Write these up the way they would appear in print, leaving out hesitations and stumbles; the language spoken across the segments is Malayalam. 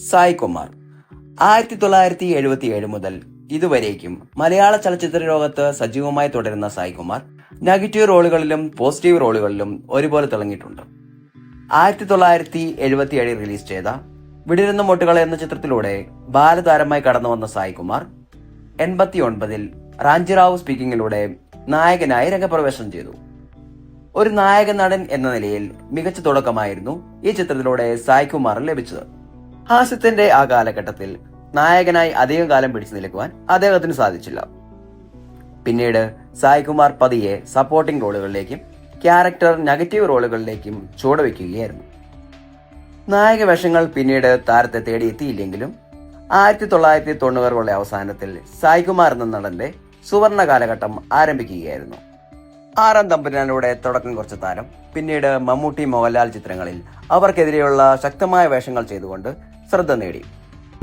സായ് കുമാർ 1977 മുതൽ ഇതുവരേക്കും മലയാള ചലച്ചിത്ര ലോകത്ത് സജീവമായി തുടരുന്ന സായ് കുമാർ നെഗറ്റീവ് റോളുകളിലും പോസിറ്റീവ് റോളുകളിലും ഒരുപോലെ തിളങ്ങിയിട്ടുണ്ട്. 1977 റിലീസ് ചെയ്ത വിടരുന്ന മൊട്ടുകൾ എന്ന ചിത്രത്തിലൂടെ ബാലതാരമായി കടന്നു വന്ന സായ് കുമാർ 89 റാഞ്ചിറാവു സ്പീക്കിങ്ങിലൂടെ നായകനായി രംഗപ്രവേശനം ചെയ്തു. ഒരു നായക നടൻ എന്ന നിലയിൽ മികച്ച തുടക്കമായിരുന്നു ഈ ചിത്രത്തിലൂടെ സായ് കുമാറിന് ലഭിച്ചത്. ഹാസ്യത്തിന്റെ ആ കാലഘട്ടത്തിൽ നായകനായി അധികം കാലം പിടിച്ചു നിൽക്കുവാൻ അദ്ദേഹത്തിന് സാധിച്ചില്ല. പിന്നീട് സായ് കുമാർ പതിയെ സപ്പോർട്ടിംഗ് റോളുകളിലേക്കും ക്യാരക്ടർ നെഗറ്റീവ് റോളുകളിലേക്കും ചുവടുവെക്കുകയായിരുന്നു. നായക വേഷങ്ങൾ പിന്നീട് താരത്തെ തേടിയെത്തിയില്ലെങ്കിലും 1990കളുടെ അവസാനത്തിൽ സായ് കുമാർ എന്ന നടന്റെ സുവർണ കാലഘട്ടം ആരംഭിക്കുകയായിരുന്നു. ആറാം തമ്പുരാനിലൂടെ തുടക്കം കുറിച്ച താരം പിന്നീട് മമ്മൂട്ടി, മോഹൻലാൽ ചിത്രങ്ങളിൽ അവർക്കെതിരെയുള്ള ശക്തമായ വേഷങ്ങൾ ചെയ്തുകൊണ്ട് ശ്രദ്ധ നേടി.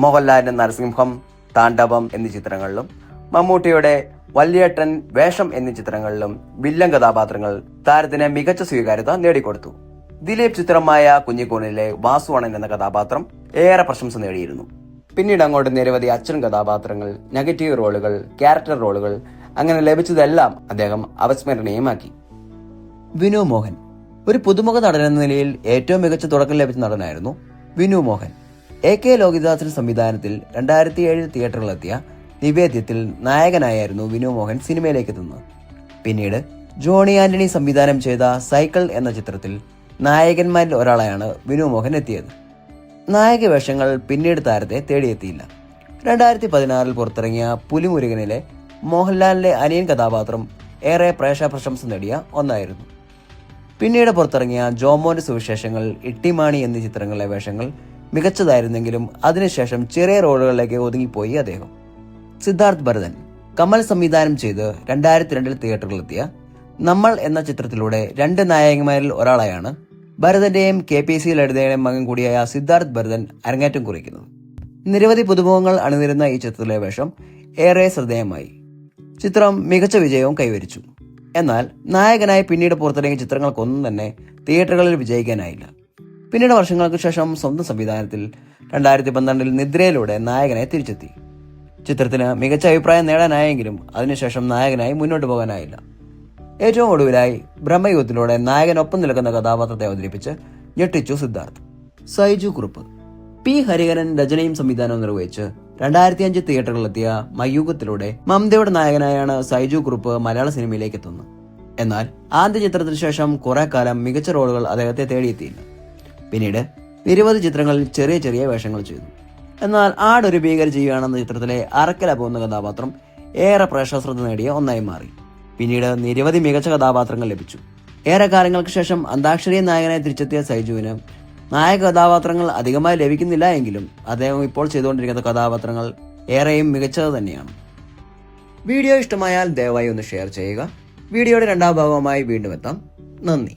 മോഹൻലാലിന്റെ നരസിംഹം, താണ്ഡവം എന്നീ ചിത്രങ്ങളിലും മമ്മൂട്ടിയുടെ വല്യേട്ടൻ, വേഷം എന്നീ ചിത്രങ്ങളിലും വില്ലൻ കഥാപാത്രങ്ങൾ താരത്തിന് മികച്ച സ്വീകാര്യത നേടിക്കൊടുത്തു. ദിലീപ് ചിത്രമായ കുഞ്ഞിക്കൂണിലെ വാസുവണൻ എന്ന കഥാപാത്രം ഏറെ പ്രശംസ നേടിയിരുന്നു. പിന്നീട് അങ്ങോട്ട് നിരവധി അച്ഛൻ കഥാപാത്രങ്ങൾ, നെഗറ്റീവ് റോളുകൾ, ക്യാരക്ടർ റോളുകൾ അങ്ങനെ ലഭിച്ചതെല്ലാം അദ്ദേഹം അവിസ്മരണീയമാക്കി. വിനു മോഹൻ ഒരു പുതുമുഖ നടൻ എന്ന നിലയിൽ ഏറ്റവും മികച്ച തുടക്കം ലഭിച്ച നടനായിരുന്നു വിനു മോഹൻ. AK ലോകിദാസിന്റെ സംവിധാനത്തിൽ 2007 തിയേറ്ററിലെത്തിയ നിവേദ്യത്തിൽ നായകനായിരുന്നു വിനു മോഹൻ സിനിമയിലേക്ക് എത്തുന്നത്. പിന്നീട് ജോണി ആന്റണി സംവിധാനം ചെയ്ത സൈക്കിൾ എന്ന ചിത്രത്തിൽ നായകന്മാരിൽ ഒരാളായാണ് വിനു മോഹൻ എത്തിയത്. നായക വേഷങ്ങൾ പിന്നീട് താരത്തെ തേടിയെത്തിയില്ല. 2016 പുറത്തിറങ്ങിയ പുലിമുരുകനിലെ മോഹൻലാലിന്റെ അനിയൻ കഥാപാത്രം ഏറെ പ്രേക്ഷക പ്രശംസ നേടിയ ഒന്നായിരുന്നു. പിന്നീട് പുറത്തിറങ്ങിയ ജോമോന്റെ സുവിശേഷങ്ങൾ, ഇട്ടിമാണി എന്നീ ചിത്രങ്ങളിലെ വേഷങ്ങൾ മികച്ചതായിരുന്നെങ്കിലും അതിനുശേഷം ചെറിയ റോളുകളിലേക്ക് ഒതുങ്ങിപ്പോയി അദ്ദേഹം. സിദ്ധാർത്ഥ് ഭരതൻ കമൽ സംവിധാനം ചെയ്ത് 2002 തിയേറ്ററിലെത്തിയ നമ്മൾ എന്ന ചിത്രത്തിലൂടെ രണ്ട് നായകന്മാരിൽ ഒരാളായാണ് ഭരതന്റെയും KPC ലളിതയുടെയും മകൻ കൂടിയായ സിദ്ധാർത്ഥ് ഭരതൻ അരങ്ങേറ്റം കുറിക്കുന്നത്. നിരവധി പുതുമുഖങ്ങൾ അണിനിരുന്ന ഈ ചിത്രത്തിലെ വേഷം ഏറെ ശ്രദ്ധേയമായി. ചിത്രം മികച്ച വിജയവും കൈവരിച്ചു. എന്നാൽ നായകനായി പിന്നീട് പുറത്തിറങ്ങിയ ചിത്രങ്ങൾക്കൊന്നും തന്നെ തിയേറ്ററുകളിൽ വിജയിക്കാനായില്ല. പിന്നീട് വർഷങ്ങൾക്ക് ശേഷം സ്വന്തം സംവിധാനത്തിൽ 2012 നിദ്രയിലൂടെ നായകനായി തിരിച്ചെത്തി. ചിത്രത്തിന് മികച്ച അഭിപ്രായം നേടാനായെങ്കിലും അതിനുശേഷം നായകനായി മുന്നോട്ട് പോകാനായില്ല. ഏറ്റവും ഒടുവിലായി ബ്രഹ്മയുഗത്തിലൂടെ നായകനൊപ്പം നിൽക്കുന്ന കഥാപാത്രത്തെ അവതരിപ്പിച്ച് ഞെട്ടിച്ചു സിദ്ധാർത്ഥ്. സൈജു കുറുപ്പ് P. ഹരിഹരൻ രചനയും സംവിധാനവും നിർവഹിച്ച് 2005 തിയേറ്ററുകളിലെത്തിയ മയൂഖത്തിലൂടെ മമതയുടെ നായകനായാണ് സൈജു കുറുപ്പ് മലയാള സിനിമയിലേക്ക് എത്തുന്നത്. എന്നാൽ ആദ്യ ചിത്രത്തിന് ശേഷം കുറെ കാലം മികച്ച റോളുകൾ അദ്ദേഹത്തെ തേടിയെത്തിയില്ല. പിന്നീട് നിരവധി ചിത്രങ്ങളിൽ ചെറിയ ചെറിയ വേഷങ്ങൾ ചെയ്തു. എന്നാൽ ആടൊരു ഭീകര ജീവിയാണെന്ന ചിത്രത്തിലെ അറക്കല പോകുന്ന കഥാപാത്രം ഏറെ പ്രേക്ഷക ശ്രദ്ധ നേടിയ ഒന്നായി മാറി. പിന്നീട് നിരവധി മികച്ച കഥാപാത്രങ്ങൾ ലഭിച്ചു. ഏറെ കാലങ്ങൾക്ക് ശേഷം അന്താക്ഷരി നായകനായി തിരിച്ചെത്തിയ സൈജുവിന് നായക കഥാപാത്രങ്ങൾ അധികമായി ലഭിക്കുന്നില്ല എങ്കിലും അദ്ദേഹം ഇപ്പോൾ ചെയ്തുകൊണ്ടിരിക്കുന്ന കഥാപാത്രങ്ങൾ ഏറെയും മികച്ചത് തന്നെയാണ്. വീഡിയോ ഇഷ്ടമായാൽ ദയവായി ഒന്ന് ഷെയർ ചെയ്യുക. വീഡിയോയുടെ രണ്ടാം ഭാഗവുമായി വീണ്ടും എത്താം. നന്ദി.